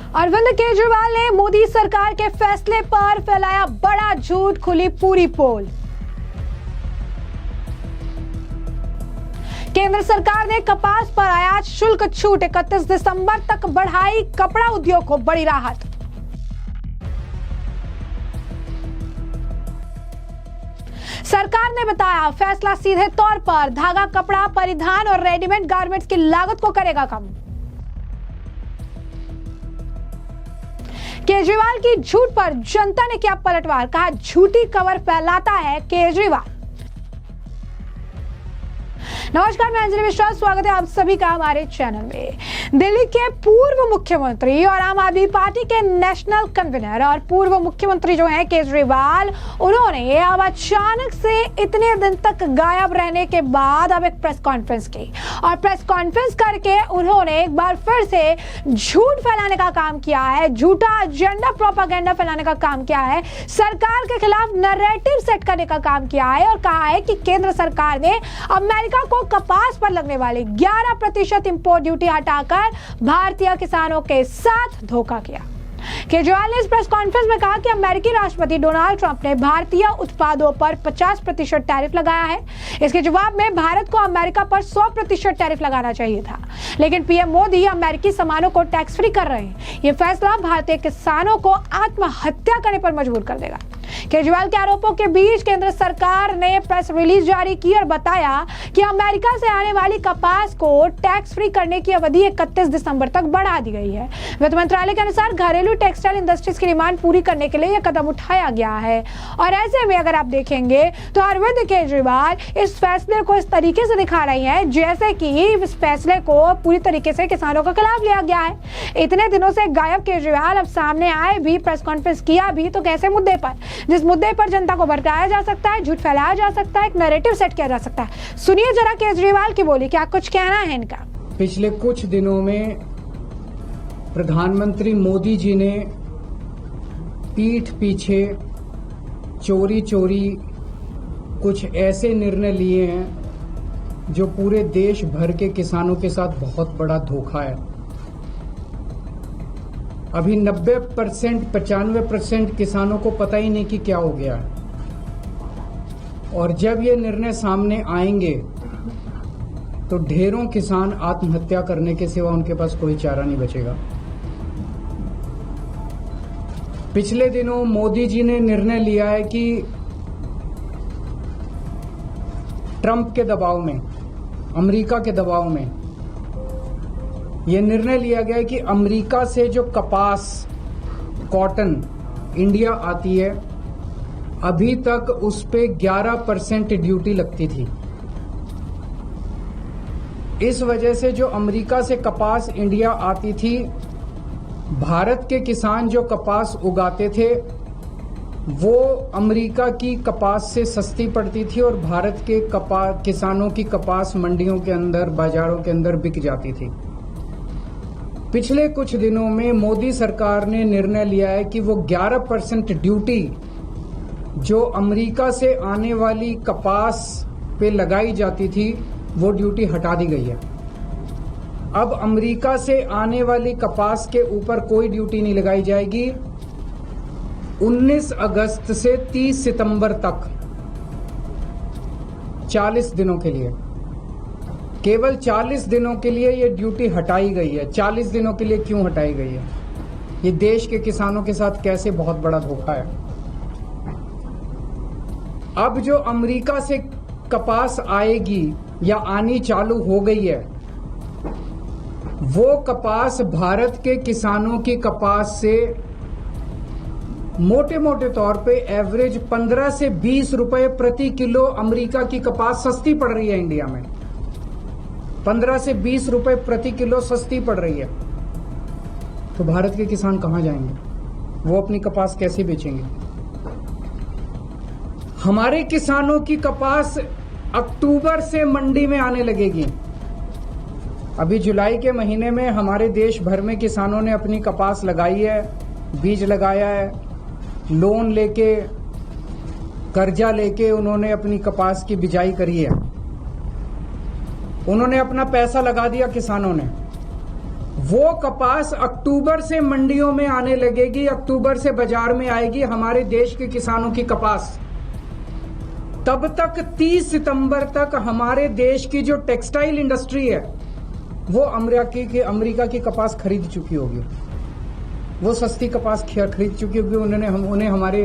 अरविंद केजरीवाल ने मोदी सरकार के फैसले पर फैलाया बड़ा झूठ, खुली पूरी पोल। केंद्र सरकार ने कपास पर आयात शुल्क छूट 31 दिसंबर तक बढ़ाई, कपड़ा उद्योग को बड़ी राहत। सरकार ने बताया फैसला सीधे तौर पर धागा, कपड़ा, परिधान और रेडीमेड गारमेंट्स की लागत को करेगा कम। केजरीवाल की झूठ पर जनता ने किया पलटवार, कहा झूठी खबर फैलाता है केजरीवाल। नमस्कार, मैं अंजलि मिश्रा, स्वागत है आप सभी का हमारे चैनल में। दिल्ली के पूर्व मुख्यमंत्री और आम आदमी पार्टी के नेशनल कन्वीनर और पूर्व मुख्यमंत्री जो हैं केजरीवाल, उन्होंने अब अचानक से इतने दिन तक गायब रहने के बाद अब एक प्रेस कॉन्फ्रेंस की और प्रेस कॉन्फ्रेंस करके उन्होंने एक बार फिर से झूठ फैलाने का काम किया है, झूठा एजेंडा, प्रोपेगेंडा फैलाने का काम किया है, सरकार के खिलाफ नैरेटिव सेट करने का काम किया है और कहा है कि केंद्र सरकार ने अमेरिका को कपास पर लगने वाली 11% इंपोर्ट ड्यूटी हटाकर भारतीय किसानों के साथ धोखा किया। केजरीवाल ने इस प्रेस कॉन्फ्रेंस में कहा कि अमेरिकी राष्ट्रपति डोनाल्ड ट्रंप ने भारतीय उत्पादों पर 50% टैरिफ लगाया है। इसके जवाब में भारत को अमेरिका पर 100% टैरिफ लगाना चाहिए था, लेकिन पीएम मोदी अमेरिकी सामानों को टैक्स फ्री कर रहे हैं। यह फैसला भारतीय किसानों को आत्महत्या करने पर मजबूर कर देगा। केजरीवाल के आरोपों के बीच केंद्र सरकार ने प्रेस रिलीज जारी की और बताया कि अमेरिका से आने वाली कपास को टैक्स फ्री करने की अवधि 31 दिसंबर तक बढ़ा दी गई है। वित्त मंत्रालय के अनुसार घरेलू टेक्सटाइल इंडस्ट्रीज की डिमांड पूरी करने के लिए यह कदम उठाया गया है और ऐसे में अगर आप देखेंगे तो अरविंद केजरीवाल इस फैसले को इस तरीके से दिखा रही हैं जैसे कि इस फैसले को पूरी तरीके से किसानों के खिलाफ लिया गया है। इतने दिनों से गायब केजरीवाल अब सामने आए भी, प्रेस कॉन्फ्रेंस किया भी, तो कैसे मुद्दे पर, जिस मुद्दे पर जनता को भड़काया जा सकता है, झूठ फैलाया जा सकता है, एक नैरेटिव सेट किया जा सकता है। सुनिए जरा केजरीवाल की बोली, क्या कुछ कहना है इनका। पिछले कुछ दिनों में प्रधानमंत्री मोदी जी ने पीठ पीछे चोरी चोरी कुछ ऐसे निर्णय लिए हैं जो पूरे देश भर के किसानों के साथ बहुत बड़ा धोखा है। अभी 90%, 95% किसानों को पता ही नहीं कि क्या हो गया है और जब ये निर्णय सामने आएंगे तो ढेरों किसान आत्महत्या करने के सिवा उनके पास कोई चारा नहीं बचेगा। पिछले दिनों मोदी जी ने निर्णय लिया है कि ट्रंप के दबाव में, अमेरिका के दबाव में यह निर्णय लिया गया है कि अमेरिका से जो कपास, कॉटन इंडिया आती है, अभी तक उस पे 11% ड्यूटी लगती थी। इस वजह से जो अमेरिका से कपास इंडिया आती थी, भारत के किसान जो कपास उगाते थे वो अमेरिका की कपास से सस्ती पड़ती थी और भारत के किसानों की कपास मंडियों के अंदर, बाजारों के अंदर बिक जाती थी। पिछले कुछ दिनों में मोदी सरकार ने निर्णय लिया है कि वो 11% ड्यूटी जो अमेरिका से आने वाली कपास पे लगाई जाती थी, वो ड्यूटी हटा दी गई है। अब अमेरिका से आने वाली कपास के ऊपर कोई ड्यूटी नहीं लगाई जाएगी। 19 अगस्त से 30 सितंबर तक 40 दिनों के लिए, केवल 40 दिनों के लिए ये ड्यूटी हटाई गई है। 40 दिनों के लिए क्यों हटाई गई है? ये देश के किसानों के साथ कैसे बहुत बड़ा धोखा है। अब जो अमेरिका से कपास आएगी या आनी चालू हो गई है, वो कपास भारत के किसानों की कपास से मोटे मोटे तौर पे एवरेज 15 से 20 रुपए प्रति किलो अमेरिका की कपास सस्ती पड़ रही है। इंडिया में 15 से 20 रुपए प्रति किलो सस्ती पड़ रही है। तो भारत के किसान कहां जाएंगे? वो अपनी कपास कैसे बेचेंगे? हमारे किसानों की कपास अक्टूबर से मंडी में आने लगेगी। अभी जुलाई के महीने में हमारे देश भर में किसानों ने अपनी कपास लगाई है, बीज लगाया है, लोन लेके, कर्जा लेके उन्होंने अपनी कपास की बिजाई करी है। उन्होंने अपना पैसा लगा दिया किसानों ने। वो कपास अक्टूबर से मंडियों में आने लगेगी, अक्टूबर से बाजार में आएगी हमारे देश के किसानों की कपास। तब तक 30 सितंबर तक हमारे देश की जो टेक्सटाइल इंडस्ट्री है वो अमेरिका की कपास खरीद चुकी होगी, वो सस्ती कपास खरीद चुकी होगी। उन्हें हमारे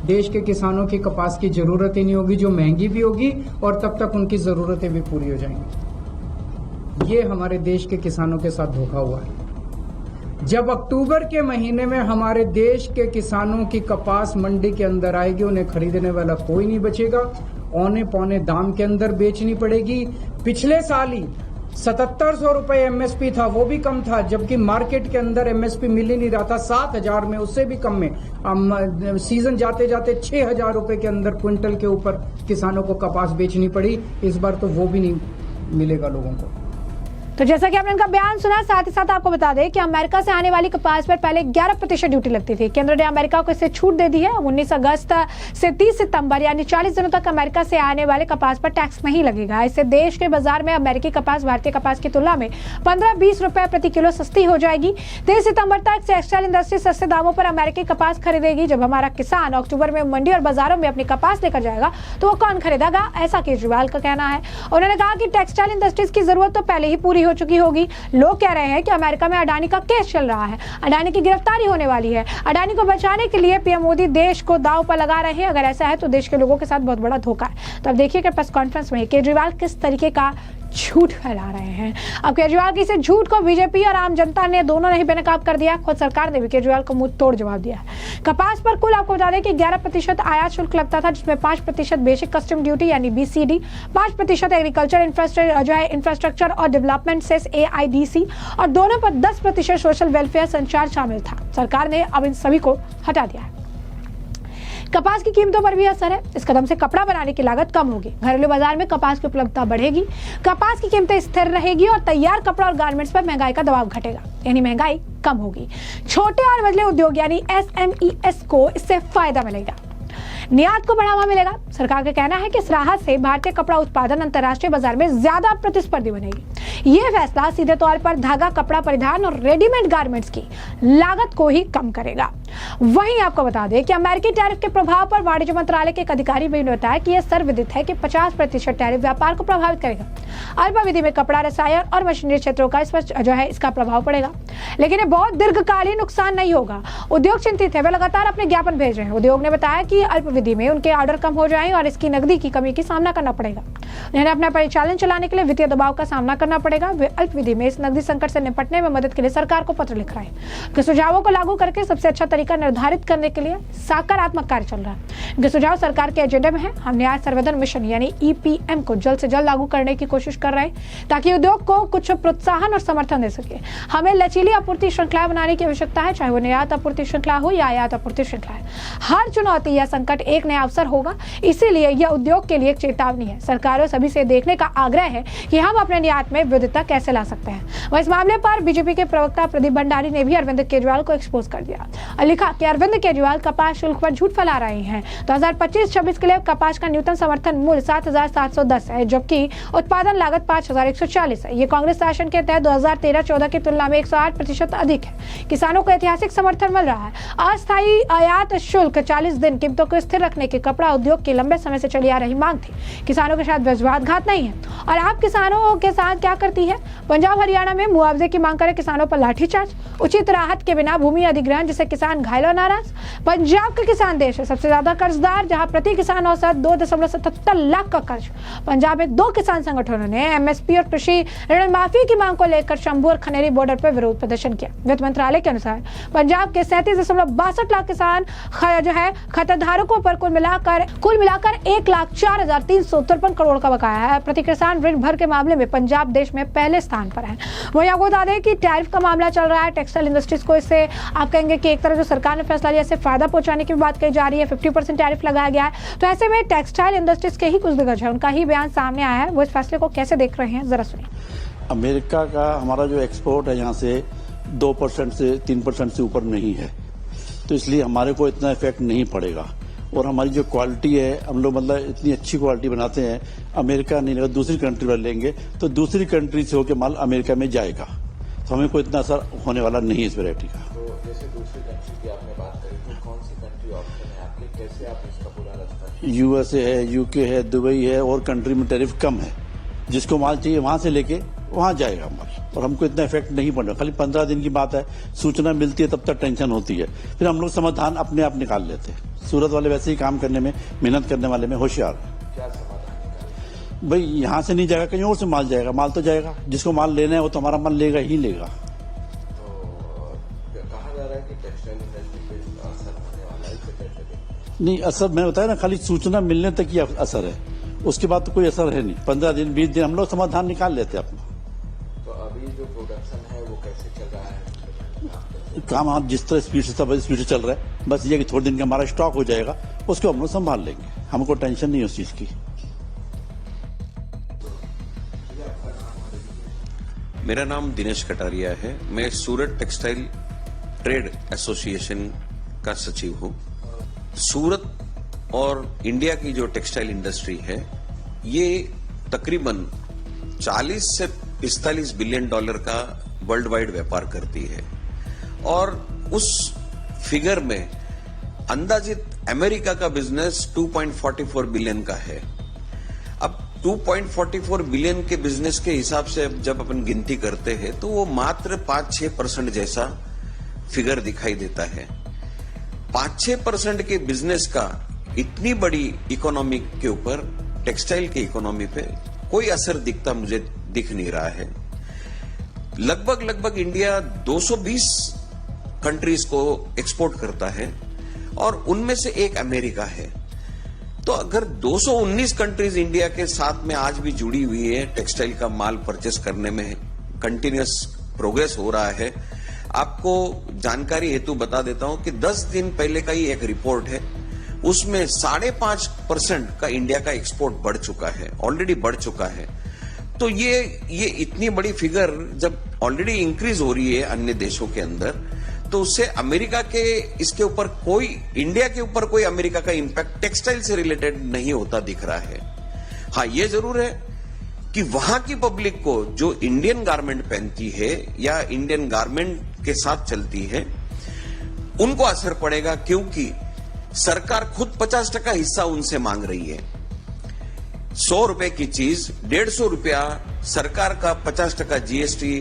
देश के किसानों की कपास की जरूरत ही नहीं होगी, जो महंगी भी होगी और तब तक उनकी जरूरतें भी पूरी हो जाएंगी। ये हमारे देश के किसानों के साथ धोखा हुआ है। जब अक्टूबर के महीने में हमारे देश के किसानों की कपास मंडी के अंदर आएगी, उन्हें खरीदने वाला कोई नहीं बचेगा, औने पौने दाम के अंदर बेचनी पड़ेगी। पिछले साल ही 7700 रुपए एमएसपी था, वो भी कम था, जबकि मार्केट के अंदर एमएसपी मिल ही नहीं रहा था 7000 में, उससे भी कम में। सीजन जाते जाते 6000 रुपए के अंदर क्विंटल के ऊपर किसानों को कपास बेचनी पड़ी। इस बार तो वो भी नहीं मिलेगा लोगों को। तो जैसा कि आपने इनका बयान सुना, साथ ही साथ आपको बता दें कि अमेरिका से आने वाली कपास पर पहले 11% ड्यूटी लगती थी। केंद्र ने अमेरिका को इससे छूट दे दी है। 19 अगस्त से 30 सितंबर यानी 40 दिनों तक अमेरिका से आने वाले कपास पर टैक्स नहीं लगेगा। इससे देश के बाजार में अमेरिकी कपास भारतीय कपास की तुलना में 15-20 रुपए प्रति किलो सस्ती हो जाएगी। 30 सितंबर तक टेक्सटाइल इंडस्ट्री सस्ते दामों पर अमेरिकी कपास खरीदेगी। जब हमारा किसान अक्टूबर में मंडी और बाजारों में अपनी कपास लेकर जाएगा तो वो कौन खरीदेगा, ऐसा केजरीवाल का कहना है। उन्होंने कहा कि टेक्सटाइल इंडस्ट्रीज की जरूरत तो पहले ही पूरी हो चुकी होगी। लोग कह रहे हैं कि अमेरिका में अडानी का केस चल रहा है, अडानी की गिरफ्तारी होने वाली है। अडानी को बचाने के लिए पीएम मोदी देश को दांव पर लगा रहे हैं। अगर ऐसा है तो देश के लोगों के साथ बहुत बड़ा धोखा है। तो अब देखिए कि प्रेस कॉन्फ्रेंस में केजरीवाल किस तरीके का झूठ फैला रहे हैं। अब केजरीवाल की इस झूठ को बीजेपी और आम जनता ने दोनों ने ही बेनकाब कर दिया। खुद सरकार ने भी केजरीवाल को मुंह तोड़ जवाब दिया है। कपास पर कुल आपको बता दें कि 11% आयात शुल्क लगता था, जिसमें 5% बेसिक कस्टम ड्यूटी यानी BCD, 5% एग्रीकल्चर इंफ्रास्ट्रक्चर और डेवलपमेंट सेस AIDC और दोनों पर 10% सोशल वेलफेयर संचार शामिल था। सरकार ने अब इन सभी को हटा दिया है। कपास की कीमतों पर भी असर है। इस कदम से कपड़ा बनाने की लागत कम होगी, घरेलू बाजार में कपास की उपलब्धता बढ़ेगी, कपास की कीमतें स्थिर रहेगी और तैयार कपड़ा और गारमेंट्स पर महंगाई का दबाव घटेगा, यानी महंगाई कम होगी। छोटे और मझले उद्योग यानी SMEs को इससे फायदा मिलेगा, निर्यात को बढ़ावा मिलेगा। सरकार का कहना है कि इस राहत से भारतीय कपड़ा उत्पादन अंतर्राष्ट्रीय बाजार में ज्यादा प्रतिस्पर्धी बनेगी। यह फैसला सीधे तौर पर धागा, कपड़ा परिधान और रेडीमेड गारमेंट्स की लागत को ही कम करेगा। वहीं आपको बता दें कि अमेरिकी टैरिफ के प्रभाव पर वाणिज्य मंत्रालय के एक अधिकारी भी ने बताया कि यह सर्वविदित है कि 50% टैरिफ व्यापार को प्रभावित करेगा। अल्पावधि में कपड़ा, रसायन और मशीनरी क्षेत्रों का इसका प्रभाव पड़ेगा, लेकिन ये बहुत दीर्घकालीन नुकसान नहीं होगा। उद्योग चिंतित है, वे लगातार अपने ज्ञापन भेज रहे हैं। उद्योग ने बताया कि अल्पावधि में उनके ऑर्डर कम हो जाएं और इसकी नकदी की कमी की सामना करना पड़ेगा। उन्हें अपना परिचालन चलाने के लिए वित्तीय दबाव का सामना करना पड़ेगा। वे अल्पावधि में इस नकदी संकट से निपटने में मदद के लिए सरकार को पत्र लिख रहे हैं। उनके सुझावों को लागू करके सबसे अच्छा तरीका निर्धारित करने के लिए सकारात्मक कार्य चल रहा है। उनके सुझाव सरकार के एजेंडे में है। हम न्याय सर्वोदन मिशन यानी EPM को जल्द से जल्द लागू करने की कोशिश कर रहे हैं ताकि उद्योग को कुछ प्रोत्साहन और समर्थन दे सके। हमें लचीली आपूर्ति श्रृंखला बनाने की आवश्यकता है, चाहे वो निर्यात आपूर्ति श्रृंखला हो या आयात आपूर्ति श्रृंखला है। हर चुनौती या संकट एक नया अवसर होगा, इसीलिए यह उद्योग के लिए एक चेतावनी है। सरकारों सभी से देखने का आग्रह है कि हम अपने निर्यात में विविधता कैसे ला सकते हैं। वह इस मामले पर बीजेपी के प्रवक्ता प्रदीप भंडारी ने भी अरविंद केजरीवाल को एक्सपोज कर दिया और लिखा कि अरविंद केजरीवाल कपास शुल्क पर झूठ फैला रहे हैं। 2025-26 के लिए कपास का न्यूनतम समर्थन मूल्य 7,710 है, जबकि उत्पादन लागत 5,140 है। ये कांग्रेस शासन के तहत 2013-14 की तुलना में 108% अधिक है। किसानों को ऐतिहासिक समर्थन मिल रहा है। अस्थायी आयात शुल्क 40 दिन कीमतों को स्थिर रखने की कपड़ा उद्योग की लंबे समय से चली आ रही मांग थी। किसानों के साथ विश्वासघात नहीं है। और आप किसानों के साथ क्या करती है? पंजाब हरियाणा में मुआवजे की मांग करे किसानों पर लाठीचार्ज, उचित राहत के बिना भूमि अधिग्रहण जिससे किसान घायल और नाराज। पंजाब का किसान देश है सबसे ज्यादा कर्जदार, जहां प्रति किसान औसत 2.77 लाख का कर्ज। पंजाब में 2 किसान संगठनों ने MSP और कृषि ऋण माफी की मांग को लेकर शंभू और खनेरी बॉर्डर पर विरोध प्रदर्शन किया। वित्त मंत्रालय के अनुसार पंजाब के 37.62 लाख किसान खाताधारकों पर कुल मिलाकर 1,04,353 करोड़ का बकाया है। प्रति किसान ऋण भर के मामले में पंजाब देश में पहले स्थान पर है। वहीं आपको बता दें कि टैरिफ का मामला चल रहा है। टेक्सटाइल इंडस्ट्रीज को इससे आप कहेंगे कि एक तरह जो सरकार ने फैसला लिया इससे फायदा पहुंचाने की बात कही जा रही है। 50% टैरिफ लगाया गया है। तो ऐसे में टेक्सटाइल इंडस्ट्रीज के ही कुछ दिग्गज है, उनका ही बयान सामने आया है। वो इस फैसले को कैसे देख रहे हैं, जरा सुनिए। अमेरिका का हमारा जो एक्सपोर्ट है यहाँ से 2% से 3% से ऊपर नहीं है, तो इसलिए हमारे को इतना इफेक्ट नहीं पड़ेगा। और हमारी जो क्वालिटी है, हम लोग मतलब इतनी अच्छी क्वालिटी बनाते हैं, अमेरिका नहीं, अगर दूसरी कंट्री वाले लेंगे तो दूसरी कंट्री से होकर माल अमेरिका में जाएगा। तो हमें कोई इतना असर होने वाला नहीं है इस वैरायटी का। तो जैसे दूसरी कंट्री की आपने बात करी, तो कौन सी कंट्री ऑप्शन है आपके, कैसे आप इसका पूरा रास्ता? यूएसए है, यूके है, दुबई है, और कंट्री में टैरिफ कम है, जिसको माल चाहिए वहां से लेके वहां जाएगा माल, और हमको इतना इफेक्ट नहीं पड़ रहा। खाली 15 दिन की बात है, सूचना मिलती है तब तक टेंशन होती है, फिर हम लोग समाधान अपने आप निकाल लेते हैं। सूरत वाले वैसे ही काम करने में, मेहनत करने वाले में होशियार है। क्या समाधान निकालेंगे? भाई यहाँ से नहीं जाएगा, कहीं और से माल जाएगा, माल तो जाएगा, जिसको माल लेना है वो तो हमारा माल लेगा ही लेगा। तो कहा जा रहा है कि टेक्सटाइल इंडस्ट्री पे असर होने वाला है, इसे कैसे देखते? नहीं, असर मैंने बताया ना, खाली सूचना मिलने तक ही असर है, उसके बाद तो कोई असर है नहीं। 15 दिन 20 दिन हम लोग समाधान निकाल लेते हैं अपना। तो अभी जो प्रोडक्शन है वो कैसे चल रहा है? काम आप जिस तरह स्पीड से सब स्पीड से चल रहा है, बस ये कि थोड़े दिन का हमारा स्टॉक हो जाएगा, उसको हम लोग संभाल लेंगे, हमको टेंशन नहीं है उस चीज की। मेरा नाम दिनेश कटारिया है। मैं सूरत टेक्सटाइल ट्रेड एसोसिएशन का सचिव हूं। सूरत और इंडिया की जो टेक्सटाइल इंडस्ट्री है, ये तकरीबन 40 से 45 बिलियन डॉलर का वर्ल्ड वाइड व्यापार करती है, और उस फिगर में अंदाजित अमेरिका का बिजनेस 2.44 बिलियन का है। अब 2.44 बिलियन के बिजनेस के हिसाब से जब अपन गिनती करते हैं तो वो मात्र 5-6% जैसा फिगर दिखाई देता है। 5-6% के बिजनेस का इतनी बड़ी इकोनॉमी के ऊपर, टेक्सटाइल की इकोनॉमी पे कोई असर दिखता मुझे दिख नहीं रहा है। लगभग इंडिया 220 कंट्रीज को एक्सपोर्ट करता है, और उनमें से एक अमेरिका है। तो अगर 219 कंट्रीज इंडिया के साथ में आज भी जुड़ी हुई है, टेक्सटाइल का माल परचेस करने में कंटिन्यूअस प्रोग्रेस हो रहा है। आपको जानकारी हेतु बता देता हूं कि 10 दिन पहले का ही एक रिपोर्ट है, उसमें 5.5% का इंडिया का एक्सपोर्ट बढ़ चुका है, ऑलरेडी बढ़ चुका है। तो ये इतनी बड़ी फिगर जब ऑलरेडी इंक्रीज हो रही है अन्य देशों के अंदर, तो उससे अमेरिका के इसके ऊपर कोई, इंडिया के ऊपर कोई अमेरिका का इंपैक्ट टेक्सटाइल से रिलेटेड नहीं होता दिख रहा है। हाँ, ये जरूर है कि वहां की पब्लिक को जो इंडियन गारमेंट पहनती है या इंडियन गारमेंट के साथ चलती है, उनको असर पड़ेगा, क्योंकि सरकार खुद 50% हिस्सा उनसे मांग रही है। 100 रुपए की चीज 150 रुपया सरकार का 50% जीएसटी,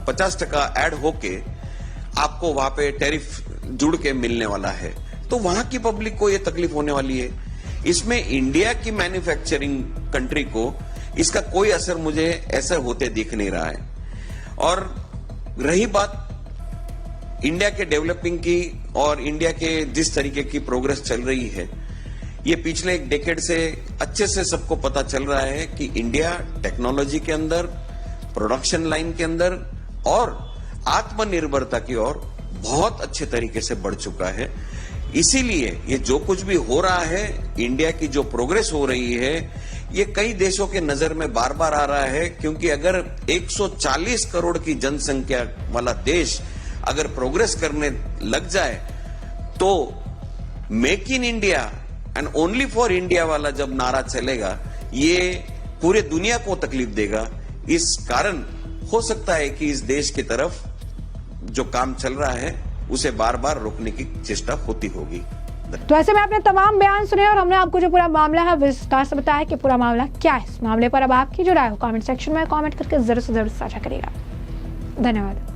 50% ऐड होके आपको वहां पे टैरिफ जुड़ के मिलने वाला है। तो वहां की पब्लिक को यह तकलीफ होने वाली है। इसमें इंडिया की मैन्युफैक्चरिंग कंट्री को इसका कोई असर मुझे ऐसा होते दिख नहीं रहा है। और रही बात इंडिया के डेवलपिंग की और इंडिया के जिस तरीके की प्रोग्रेस चल रही है, ये पिछले एक डेकेड से अच्छे से सबको पता चल रहा है कि इंडिया टेक्नोलॉजी के अंदर, प्रोडक्शन लाइन के अंदर और आत्मनिर्भरता की ओर बहुत अच्छे तरीके से बढ़ चुका है। इसीलिए ये जो कुछ भी हो रहा है, इंडिया की जो प्रोग्रेस हो रही है, ये कई देशों के नजर में बार बार आ रहा है, क्योंकि अगर 140 करोड़ की जनसंख्या वाला देश अगर प्रोग्रेस करने लग जाए, तो make in India and only for India वाला जब नारा चलेगा, ये पूरे दुनिया को तकलीफ देगा। इस कारण हो सकता है कि इस देश की तरफ जो काम चल रहा है उसे बार बार रोकने की चेष्टा होती होगी। तो ऐसे में आपने तमाम बयान सुने और हमने आपको जो पूरा मामला है विस्तार से बताया कि पूरा मामला क्या है। इस मामले पर अब आपकी जो राय हो कमेंट सेक्शन में कमेंट करके जरूर से जरूर साझा करिएगा। धन्यवाद।